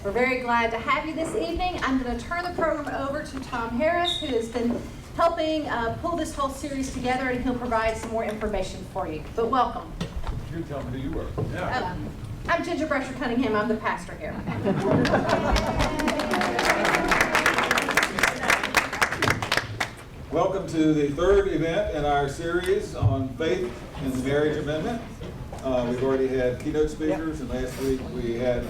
We're very glad to have you this evening. I'm going to turn the program over to Tom Harris, who has been helping pull this whole series together, and he'll provide some more information for you. But welcome. You tell me who you were. Yeah. I'm Ginger Brusher Cunningham. I'm the pastor here. Welcome to the third event in our series on faith and the marriage amendment. We've already had keynote speakers, and last week we had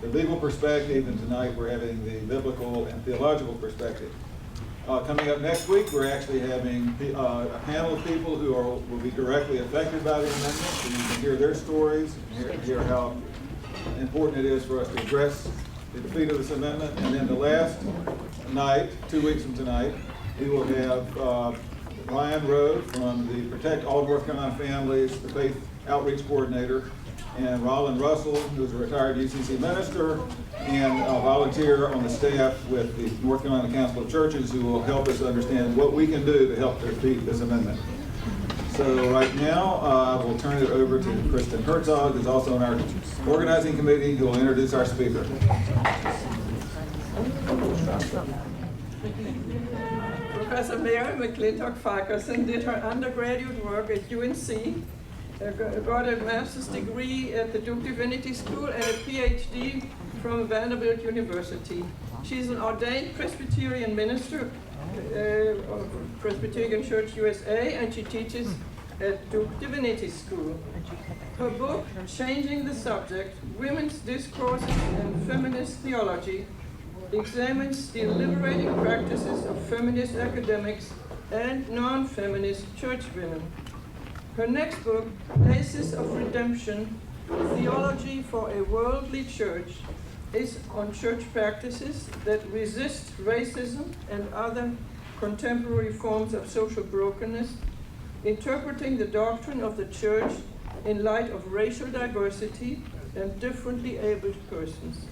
the legal perspective, and tonight we're having the biblical and theological perspective. Coming up next week, we're actually having a panel of people who will be directly affected by the amendment, so you can hear their stories and hear how important it is for us to address the defeat of this amendment. And then the last night, 2 weeks from tonight, we will have Ryan Rowe from the Protect All North Carolina Families, the Faith Outreach Coordinator, and Roland Russell, who's a retired UCC minister and a volunteer on the staff with the North Carolina Council of Churches, who will help us understand what we can do to help defeat this amendment. So right now, I will turn it over to Kristin Herzog, who's also on our organizing committee, who will introduce our speaker. Professor Mary McClintock Fulkerson did her undergraduate work at UNC, got a master's degree at the Duke Divinity School and a PhD from Vanderbilt University. She's an ordained Presbyterian minister of Presbyterian Church USA, and she teaches at Duke Divinity School. Her book, Changing the Subject, Women's Discourses and Feminist Theology, examines the liberating practices of feminist academics and non-feminist church women. Her next book, Places of Redemption, Theology for a Worldly Church, is on church practices that resist racism and other contemporary forms of social brokenness, interpreting the doctrine of the church in light of racial diversity and differently abled persons.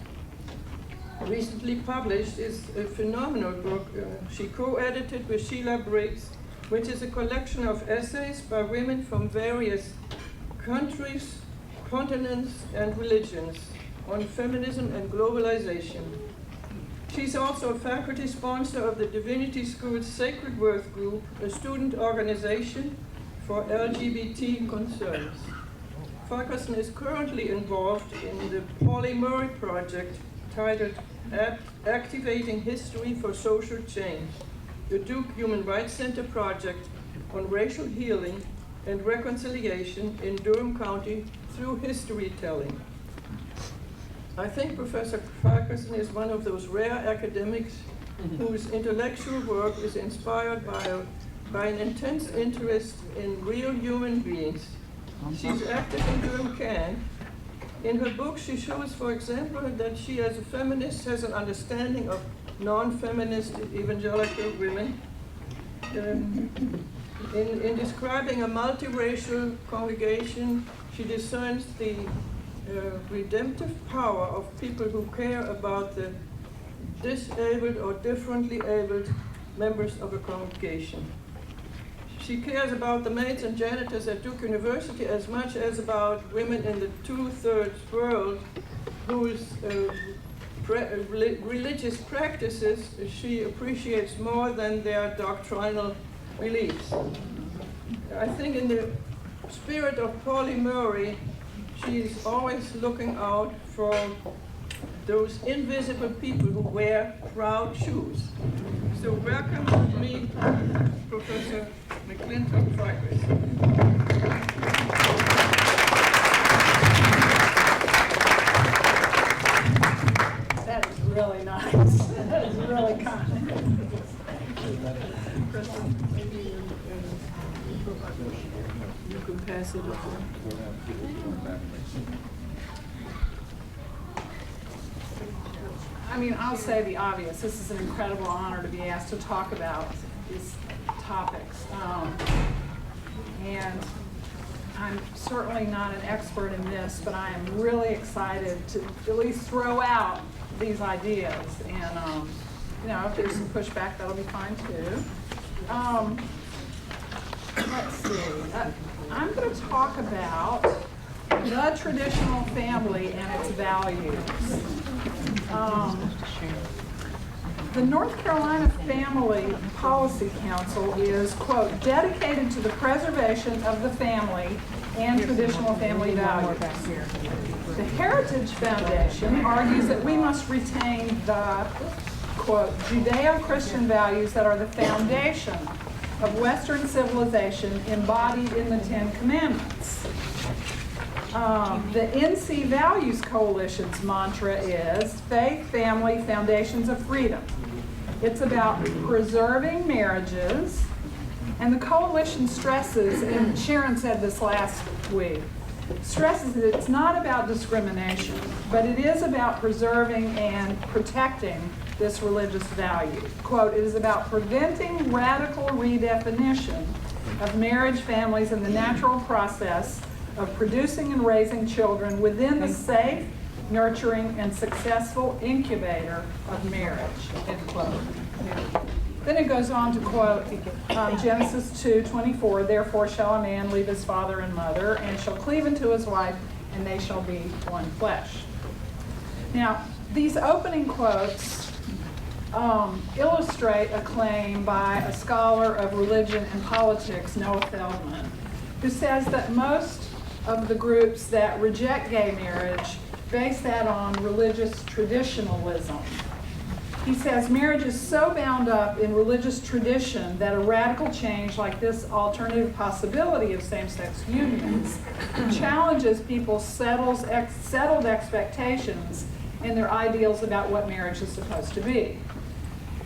Recently published is a phenomenal book she co-edited with Sheila Briggs, which is a collection of essays by women from various countries, continents, and religions on feminism and globalization. She's also a faculty sponsor of the Divinity School's Sacred Worth Group, a student organization for LGBT concerns. Fulkerson is currently involved in the Pauli Murray project titled Activating History for Social Change, the Duke Human Rights Center project on racial healing and reconciliation in Durham County through history telling. I think Professor Fulkerson is one of those rare academics whose intellectual work is inspired by an intense interest in real human beings. She's active in Durham Camp. In her book, she shows, for example, that she, as a feminist, has an understanding of non-feminist evangelical women. In describing a multiracial congregation, she discerns the redemptive power of people who care about the disabled or differently abled members of a congregation. She cares about the maids and janitors at Duke University as much as about women in the two-thirds world whose religious practices she appreciates more than their doctrinal beliefs. I think in the spirit of Pauli Murray, she's always looking out for those invisible people who wear proud shoes. So welcome to me, Professor McClintock Fulkerson. That is really nice. That is really kind. Maybe you can pass it over. I mean, I'll say the obvious. This is an incredible honor to be asked to talk about these topics. And I'm certainly not an expert in this, but I am really excited to at least throw out these ideas. And, if there's some pushback, that'll be fine too. Let's see. I'm going to talk about the traditional family and its values. The North Carolina Family Policy Council is, quote, dedicated to the preservation of the family and traditional family values. The Heritage Foundation argues that we must retain the, quote, Judeo-Christian values that are the foundation of Western civilization embodied in the Ten Commandments. The NC Values Coalition's mantra is faith, family, foundations of freedom. It's about preserving marriages, and the coalition stresses, and Sharon said this last week, stresses that it's not about discrimination, but it is about preserving and protecting this religious value. Quote, it is about preventing radical redefinition of marriage, families, and the natural process of producing and raising children within the safe, nurturing, and successful incubator of marriage, end quote. Then it goes on to quote Genesis 2:24, therefore shall a man leave his father and mother, and shall cleave unto his wife, and they shall be one flesh. Now, these opening quotes illustrate a claim by a scholar of religion and politics, Noah Feldman, who says that most of the groups that reject gay marriage base that on religious traditionalism. He says marriage is so bound up in religious tradition that a radical change like this alternative possibility of same-sex unions challenges people's settled expectations and their ideals about what marriage is supposed to be.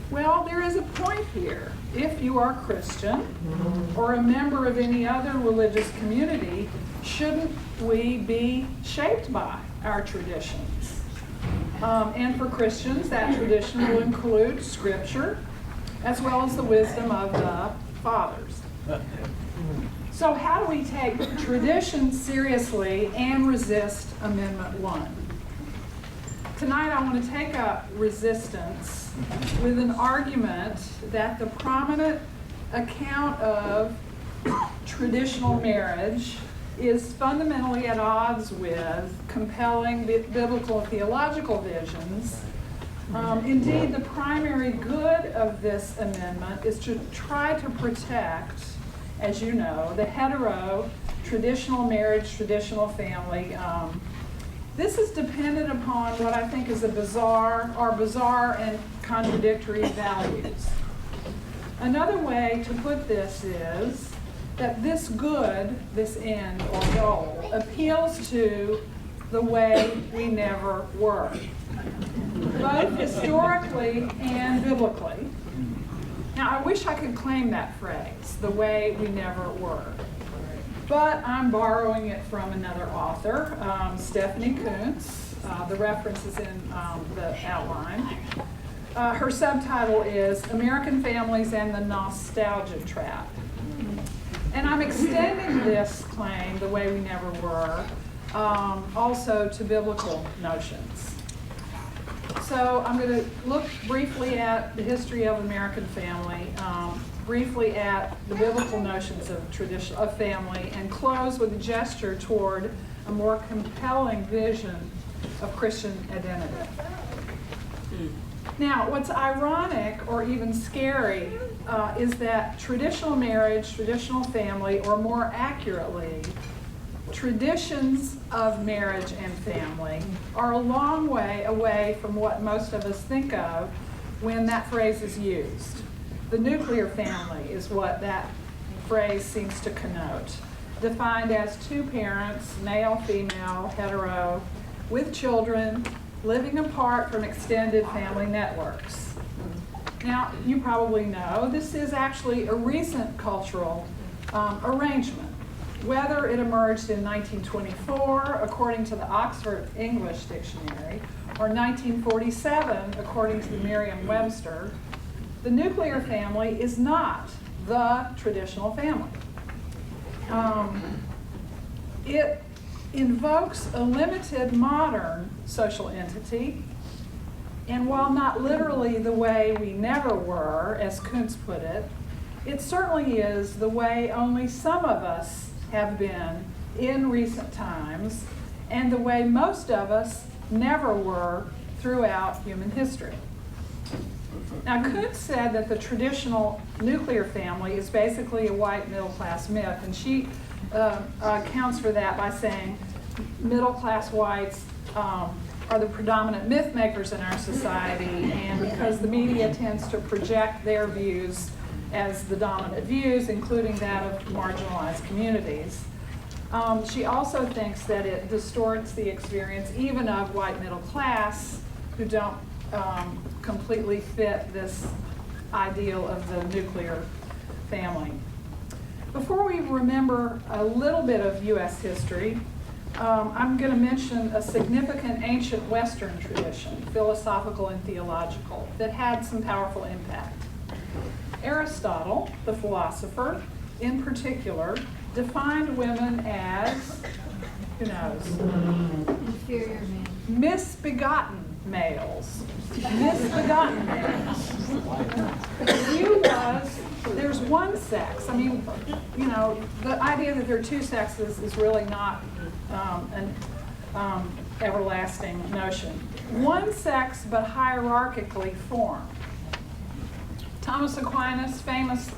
Well, there is a point here. If you are Christian or a member of any other religious community, shouldn't we be shaped by our traditions? And for Christians, that tradition will include Scripture as well as the wisdom of the fathers. So how do we take tradition seriously and resist Amendment 1? Tonight I want to take up resistance with an argument that the prominent account of traditional marriage is fundamentally at odds with compelling biblical and theological visions. Indeed, the primary good of this amendment is to try to protect, as you know, the hetero, traditional marriage, traditional family. This is dependent upon what I think is bizarre and contradictory values. Another way to put this is that this good, this end or goal, appeals to the way we never were, both historically and biblically. Now, I wish I could claim that phrase, the way we never were, but I'm borrowing it from another author, Stephanie Kuntz. The reference is in the outline. Her subtitle is American Families and the Nostalgia Trap. And I'm extending this claim, the way we never were, also to biblical notions. So I'm going to look briefly at the history of American family, briefly at the biblical notions of tradition of family, and close with a gesture toward a more compelling vision of Christian identity. Now, what's ironic or even scary is that traditional marriage, traditional family, or more accurately, traditions of marriage and family are a long way away from what most of us think of when that phrase is used. The nuclear family is what that phrase seems to connote, defined as two parents, male, female, hetero, with children, living apart from extended family networks. Now, you probably know this is actually a recent cultural arrangement. Whether it emerged in 1924, according to the Oxford English Dictionary, or 1947, according to the Merriam-Webster, the nuclear family is not the traditional family. It invokes a limited modern social entity, and while not literally the way we never were, as Kuntz put it, it certainly is the way only some of us have been in recent times, and the way most of us never were throughout human history. Now, Kuntz said that the traditional nuclear family is basically a white middle-class myth, and she accounts for that by saying middle-class whites are the predominant myth makers in our society, and because the media tends to project their views as the dominant views, including that of marginalized communities. She also thinks that it distorts the experience even of white middle class who don't completely fit this ideal of the nuclear family. Before we remember a little bit of U.S. history, I'm going to mention a significant ancient Western tradition, philosophical and theological, that had some powerful impact. Aristotle, the philosopher, in particular, defined women as, who knows? Inferior man. Misbegotten males. Misbegotten males. The view was there's one sex. I mean, you know, the idea that there are two sexes is really not an everlasting notion. One sex, but hierarchically formed. Thomas Aquinas, famous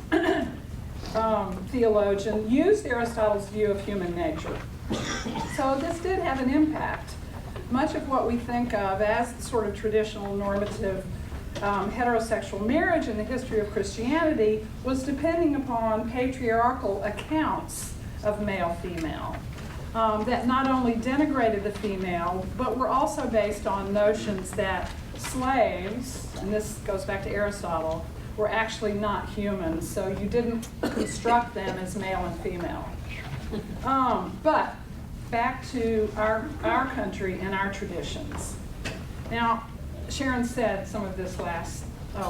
theologian, used Aristotle's view of human nature. So this did have an impact. Much of what we think of as sort of traditional normative heterosexual marriage in the history of Christianity was depending upon patriarchal accounts of male-female that not only denigrated the female, but were also based on notions that slaves, and this goes back to Aristotle, were actually not human, so you didn't construct them as male and female. But back to our country and our traditions. Now, Sharon said some of this last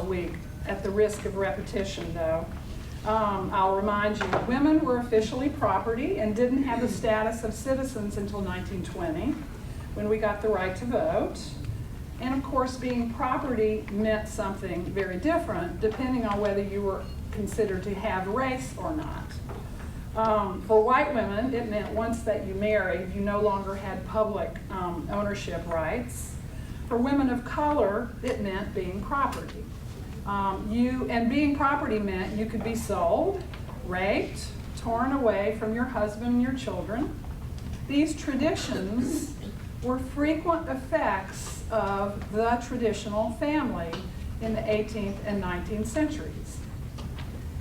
week, at the risk of repetition though. I'll remind you, women were officially property and didn't have the status of citizens until 1920, when we got the right to vote. And of course, being property meant something very different depending on whether you were considered to have race or not. For white women, it meant once that you married, you no longer had public ownership rights. For women of color, it meant being property. And being property meant you could be sold, raped, torn away from your husband and your children. These traditions were frequent effects of the traditional family in the 18th and 19th centuries.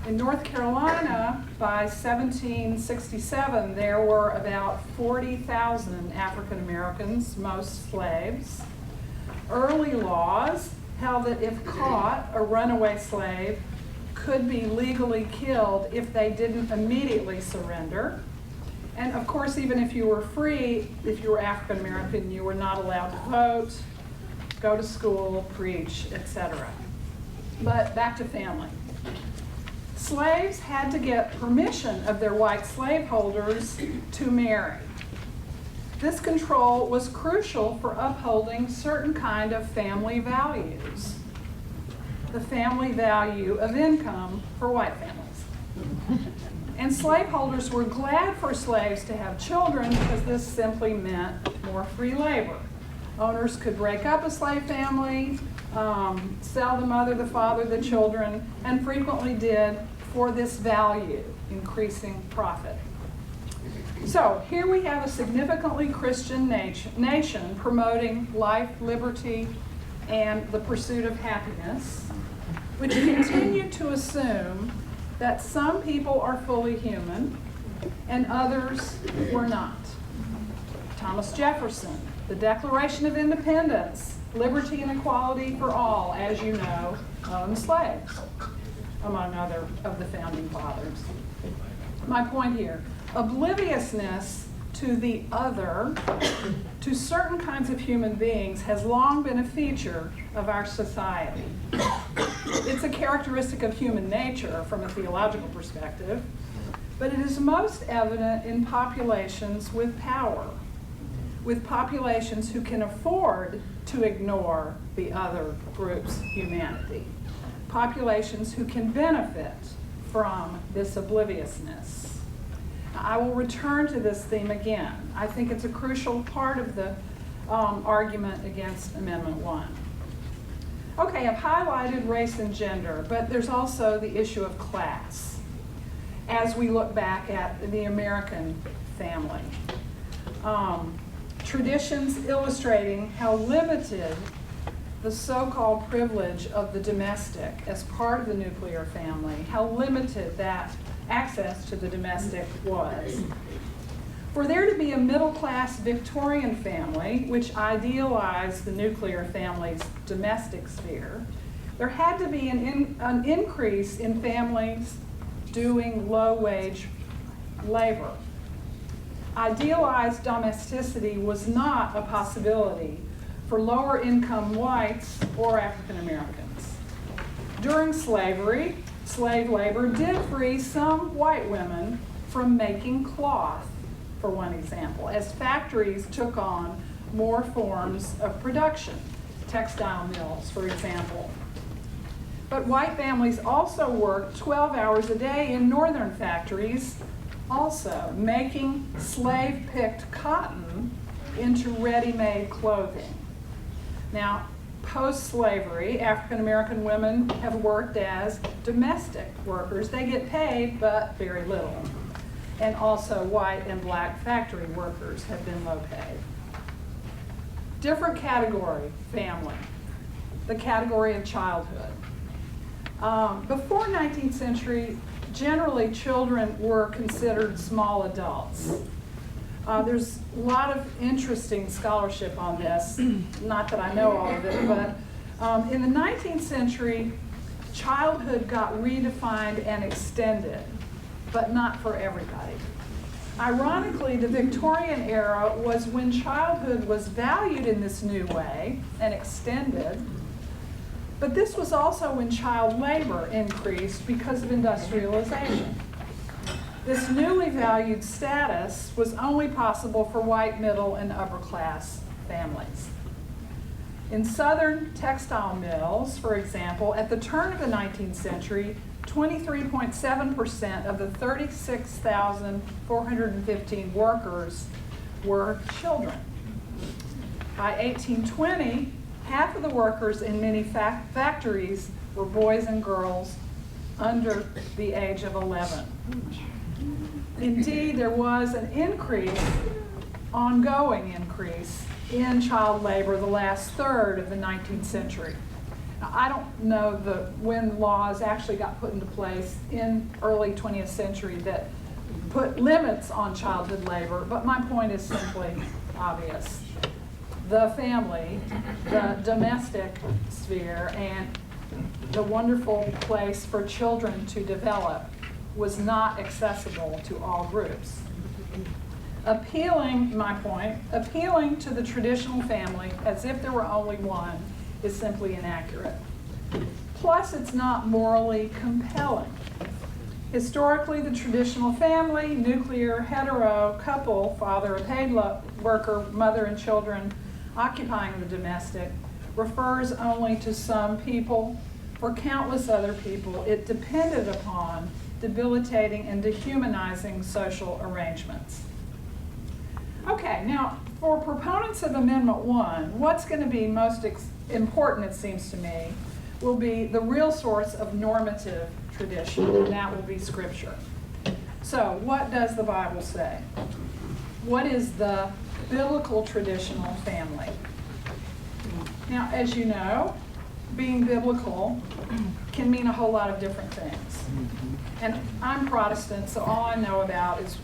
In North Carolina, by 1767, there were about 40,000 African Americans, most slaves. Early laws held that if caught, a runaway slave could be legally killed if they didn't immediately surrender. And of course, even if you were free, if you were African American, you were not allowed to vote, go to school, preach, etc. But back to family. Slaves had to get permission of their white slaveholders to marry. This control was crucial for upholding certain kind of family values. The family value of income for white families. And slaveholders were glad for slaves to have children because this simply meant more free labor. Owners could break up a slave family, sell the mother, the father, the children, and frequently did for this value, increasing profit. So here we have a significantly Christian nation promoting life, liberty, and the pursuit of happiness, which continued to assume that some people are fully human and others were not. Thomas Jefferson, the Declaration of Independence, liberty and equality for all, as you know, owned slaves, among other of the founding fathers. My point here, obliviousness to the other, to certain kinds of human beings, has long been a feature of our society. It's a characteristic of human nature from a theological perspective, but it is most evident in populations with power, with populations who can afford to ignore the other group's humanity, populations who can benefit from this obliviousness. I will return to this theme again. I think it's a crucial part of the argument against Amendment 1. Okay, I've highlighted race and gender, but there's also the issue of class as we look back at the American family. Traditions illustrating how limited the so-called privilege of the domestic as part of the nuclear family, how limited that access to the domestic was. For there to be a middle-class Victorian family, which idealized the nuclear family's domestic sphere, there had to be an increase in families doing low-wage labor. Idealized domesticity was not a possibility for lower-income whites or African Americans. During slavery, slave labor did free some white women from making cloth, for one example, as factories took on more forms of production, textile mills, for example. But white families also worked 12 hours a day in northern factories, also making slave-picked cotton into ready-made clothing. Now, post-slavery, African-American women have worked as domestic workers. They get paid, but very little. And also white and black factory workers have been low paid. Different category, family. The category of childhood. Before 19th century, generally children were considered small adults. There's a lot of interesting scholarship on this, not that I know all of it, but in the 19th century, childhood got redefined and extended, but not for everybody. Ironically, the Victorian era was when childhood was valued in this new way and extended, but this was also when child labor increased because of industrialization. This newly valued status was only possible for white, middle, and upper class families. In southern textile mills, for example, at the turn of the 19th century, 23.7% of the 36,415 workers were children. By 1820, half of the workers in many factories were boys and girls under the age of 11. Indeed, there was an increase, ongoing increase, in child labor the last third of the 19th century. Now, I don't know when laws actually got put into place in early 20th century that put limits on childhood labor, but my point is simply obvious. The family, the domestic sphere, and the wonderful place for children to develop was not accessible to all groups. Appealing to the traditional family as if there were only one is simply inaccurate. Plus, it's not morally compelling. Historically, the traditional family, nuclear, hetero, couple, father, a paid worker, mother and children occupying the domestic, refers only to some people. For countless other people, it depended upon debilitating and dehumanizing social arrangements. Okay, now for proponents of Amendment 1, what's going to be most important, it seems to me, will be the real source of normative tradition, and that will be Scripture. So, what does the Bible say? What is the biblical traditional family? Now, as you know, being biblical can mean a whole lot of different things. And I'm Protestant, so all I know about is,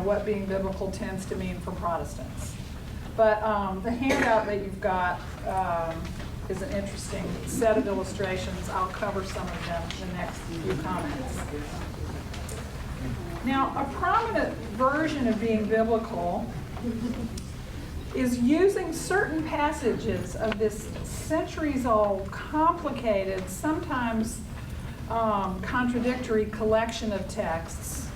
what being biblical tends to mean for Protestants. But the handout that you've got is an interesting set of illustrations. I'll cover some of them in the next few comments. Now, a prominent version of being biblical is using certain passages of this centuries-old, complicated, sometimes contradictory collection of texts,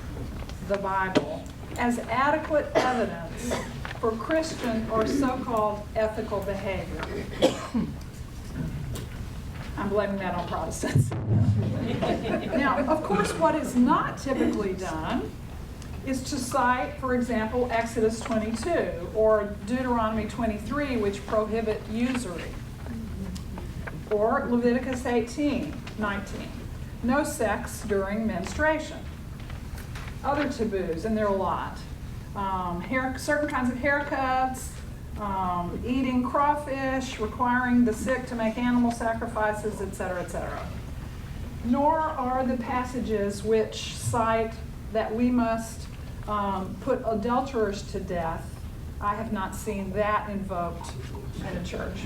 the Bible, as adequate evidence for Christian or so-called ethical behavior. I'm blaming that on Protestants. Now, of course, what is not typically done is to cite, for example, Exodus 22 or Deuteronomy 23, which prohibit usury, or Leviticus 18:19, no sex during menstruation. Other taboos, and there are a lot. Certain kinds of haircuts, eating crawfish, requiring the sick to make animal sacrifices, etc., etc. Nor are the passages which cite that we must put adulterers to death. I have not seen that invoked in a church.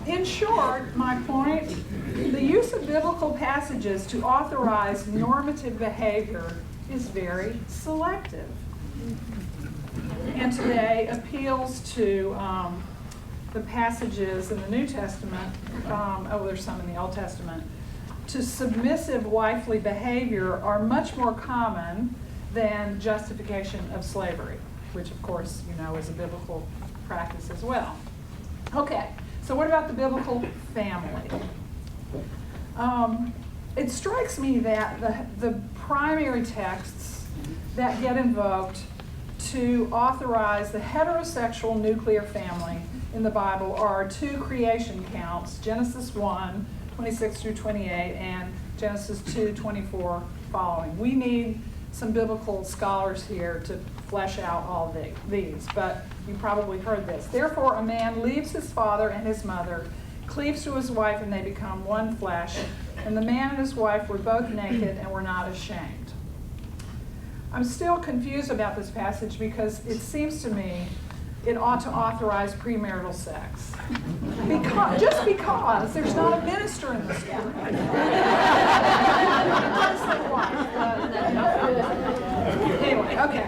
In short, my point, the use of biblical passages to authorize normative behavior is very selective. And today appeals to the passages in the New Testament, there's some in the Old Testament, to submissive wifely behavior are much more common than justification of slavery, which of course, you know, is a biblical practice as well. Okay, so what about the biblical family? It strikes me that the primary texts that get invoked to authorize the heterosexual nuclear family in the Bible are two creation counts, Genesis 1:26 through 28, and Genesis 2:24 following. We need some biblical scholars here to flesh out all these, but you probably heard this. Therefore, a man leaves his father and his mother, cleaves to his wife, and they become one flesh. And the man and his wife were both naked and were not ashamed. I'm still confused about this passage because it seems to me it ought to authorize premarital sex. Just because there's not a minister in the story. It does say wife, but, anyway, okay.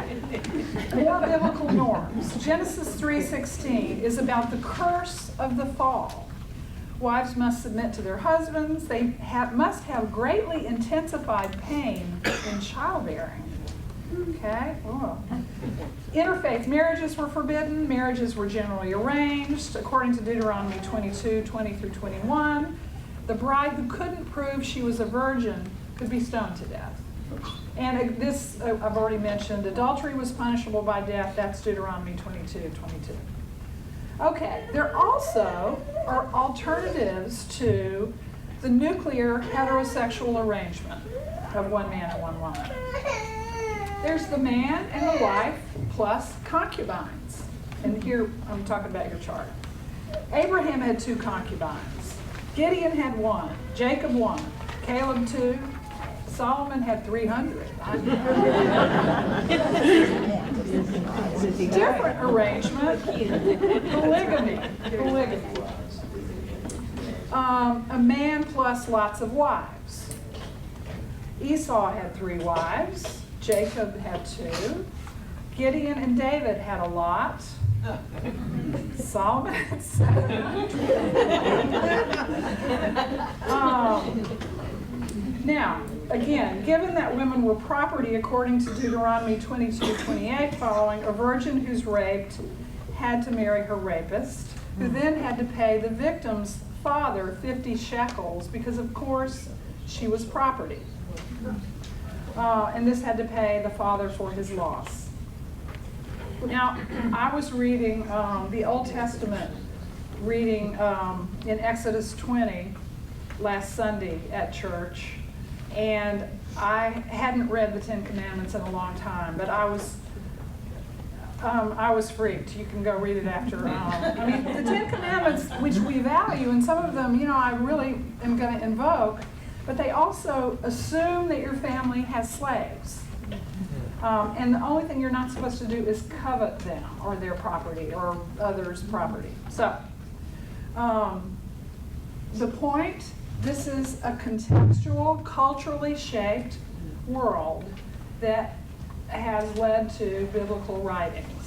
More biblical norms. Genesis 3:16 is about the curse of the fall. Wives must submit to their husbands. They must have greatly intensified pain in childbearing. Okay? Oh. Interfaith marriages were forbidden. Marriages were generally arranged. According to Deuteronomy 22:20 through 21, the bride who couldn't prove she was a virgin could be stoned to death. And this, I've already mentioned, adultery was punishable by death. That's Deuteronomy 22:22. Okay, there also are alternatives to the nuclear heterosexual arrangement of one man and one woman. There's the man and the wife plus concubines. And here I'm talking about your chart. Abraham had 2 concubines. Gideon had 1. Jacob 1. Caleb 2. Solomon had 300. Different arrangement. Polygamy. A man plus lots of wives. Esau had 3 wives. Jacob had 2. Gideon and David had a lot. Solomon had 7. Now, again, given that women were property according to Deuteronomy 22:28 following, a virgin who's raped had to marry her rapist, who then had to pay the victim's father 50 shekels because, of course, she was property. And this had to pay the father for his loss. Now, I was reading the Old Testament reading in Exodus 20 last Sunday at church, and I hadn't read the 10 Commandments in a long time, but I was freaked. You can go read it after. I mean, the 10 Commandments, which we value, and some of them, you know, I really am going to invoke, but they also assume that your family has slaves. And the only thing you're not supposed to do is covet them or their property or others' property. So, the point, this is a contextual, culturally shaped world that has led to biblical writings.